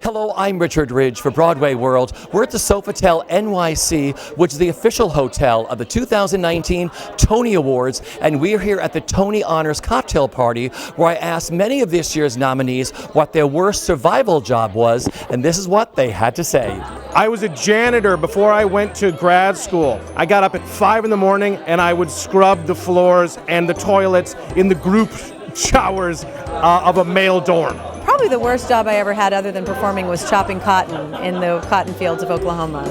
Hello, I'm Richard Ridge for BroadwayWorld. We're at the Sofitel NYC, which is the official hotel of the 2019 Tony Awards, and we're here at the Tony Honors Cocktail Party, where I asked many of this year's nominees what their worst survival job was, and this is what they had to say. I was a janitor before I went to grad school. I got up at 5 in the morning and I would scrub the floors and the toilets in the group showers of a male dorm. Probably the worst job I ever had other than performing was chopping cotton in the cotton fields of Oklahoma.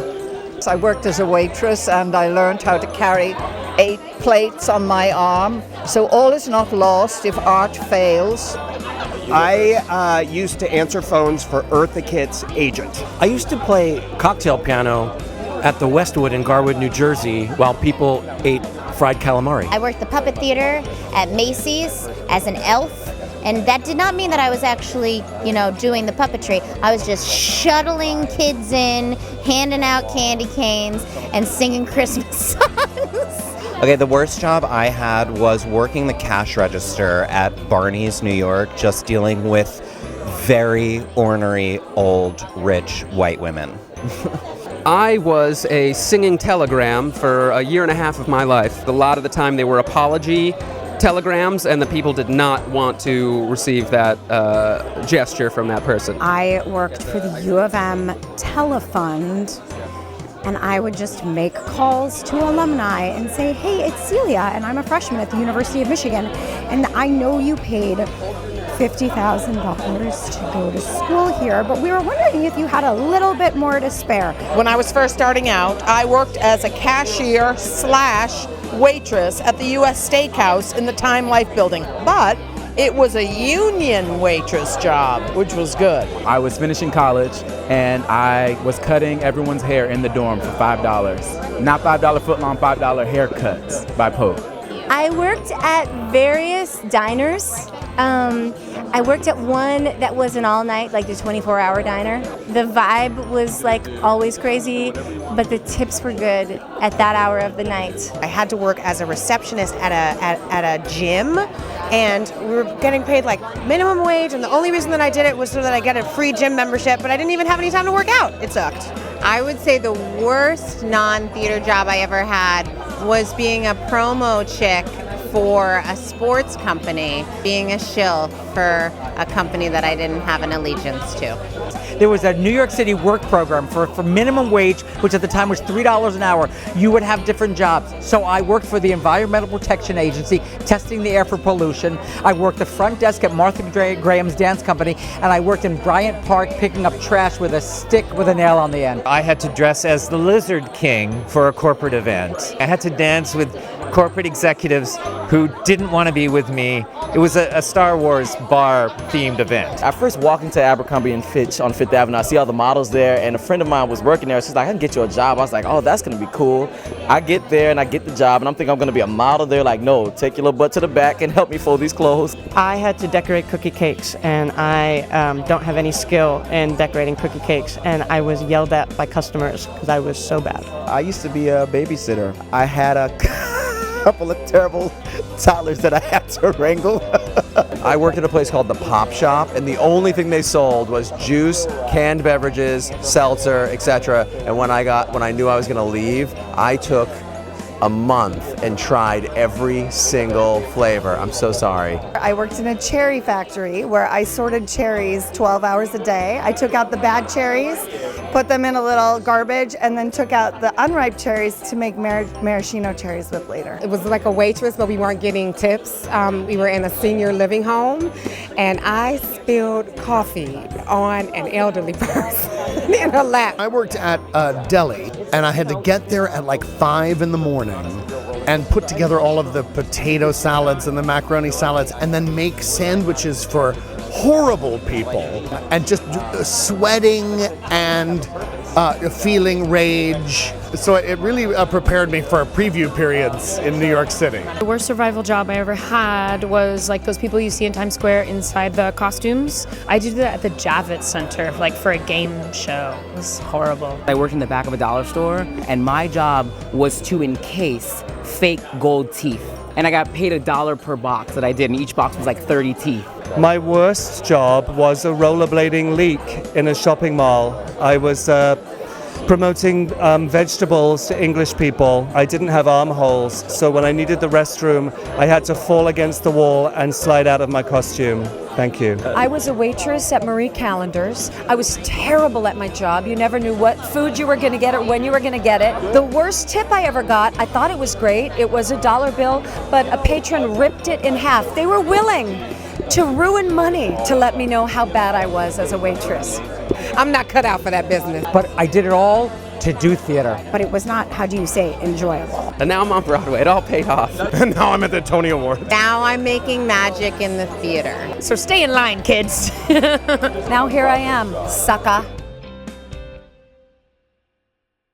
I worked as a waitress and I learned how to carry 8 plates on my arm. So all is not lost if art fails. I used to answer phones for Eartha Kitt's agent. I used to play cocktail piano at the Westwood in Garwood, New Jersey, while people ate fried calamari. I worked the puppet theater at Macy's as an elf, and that did not mean that I was actually, doing the puppetry. I was just shuttling kids in, handing out candy canes, and singing Christmas songs. Okay, the worst job I had was working the cash register at Barney's, New York, just dealing with very ornery, old, rich white women. I was a singing telegram for a year and a half of my life. A lot of the time they were apology telegrams, and the people did not want to receive that gesture from that person. I worked for the U of M Telefund, and I would just make calls to alumni and say, hey, it's Celia, and I'm a freshman at the University of Michigan, and I know you paid $50,000 to go to school here, but we were wondering if you had a little bit more to spare. When I was first starting out, I worked as a cashier / waitress at the U.S. Steakhouse in the Time Life building, but it was a union waitress job, which was good. I was finishing college and I was cutting everyone's hair in the dorm for $5. Not $5 footlong, $5 haircuts by Pope. I worked at various diners. I worked at one that was an all-night, like the 24-hour diner. The vibe was like always crazy, but the tips were good at that hour of the night. I had to work as a receptionist at a gym, and we were getting paid like minimum wage, and the only reason that I did it was so that I get a free gym membership, but I didn't even have any time to work out. It sucked. I would say the worst non-theater job I ever had was being a promo chick for a sports company, being a shill for a company that I didn't have an allegiance to. There was a New York City work program for minimum wage, which at the time was $3 an hour. You would have different jobs. So I worked for the Environmental Protection Agency, testing the air for pollution. I worked the front desk at Martha Graham's dance company, and I worked in Bryant Park picking up trash with a stick with a nail on the end. I had to dress as the Lizard King for a corporate event. I had to dance with corporate executives who didn't want to be with me. It was a Star Wars bar-themed event. I first walked into Abercrombie and Fitch on Fifth Avenue. I see all the models there, and a friend of mine was working there. She's like, I can get you a job. I was like, oh, that's going to be cool. I get there, and I get the job, and I'm thinking I'm going to be a model. They're like, no, take your little butt to the back and help me fold these clothes. I had to decorate cookie cakes, and I don't have any skill in decorating cookie cakes, and I was yelled at by customers because I was so bad. I used to be a babysitter. I had a couple of terrible toddlers that I had to wrangle. I worked at a place called the Pop Shop, and the only thing they sold was juice, canned beverages, seltzer, etc. And when I knew I was going to leave, I took a month and tried every single flavor. I'm so sorry. I worked in a cherry factory where I sorted cherries 12 hours a day. I took out the bad cherries, put them in a little garbage, and then took out the unripe cherries to make maraschino cherries with later. It was like a waitress, but we weren't getting tips. We were in a senior living home, and I spilled coffee on an elderly person in her lap. I worked at a deli, and I had to get there at like 5 in the morning and put together all of the potato salads and the macaroni salads and then make sandwiches for horrible people and just sweating and feeling rage. So it really prepared me for preview periods in New York City. The worst survival job I ever had was like those people you see in Times Square inside the costumes. I did that at the Javits Center, like for a game show. It was horrible. I worked in the back of a dollar store, and my job was to encase fake gold teeth. And I got paid $1 per box that I did, and each box was like 30 teeth. My worst job was a rollerblading leak in a shopping mall. I was promoting vegetables to English people. I didn't have armholes, so when I needed the restroom, I had to fall against the wall and slide out of my costume. Thank you. I was a waitress at Marie Callender's. I was terrible at my job. You never knew what food you were going to get or when you were going to get it. The worst tip I ever got, I thought it was great. It was a $1 bill, but a patron ripped it in half. They were willing to ruin money to let me know how bad I was as a waitress. I'm not cut out for that business. But I did it all to do theater. But it was not, how do you say, enjoyable. And now I'm on Broadway. It all paid off. And now I'm at the Tony Awards. Now I'm making magic in the theater. So stay in line, kids. Now here I am, sucker.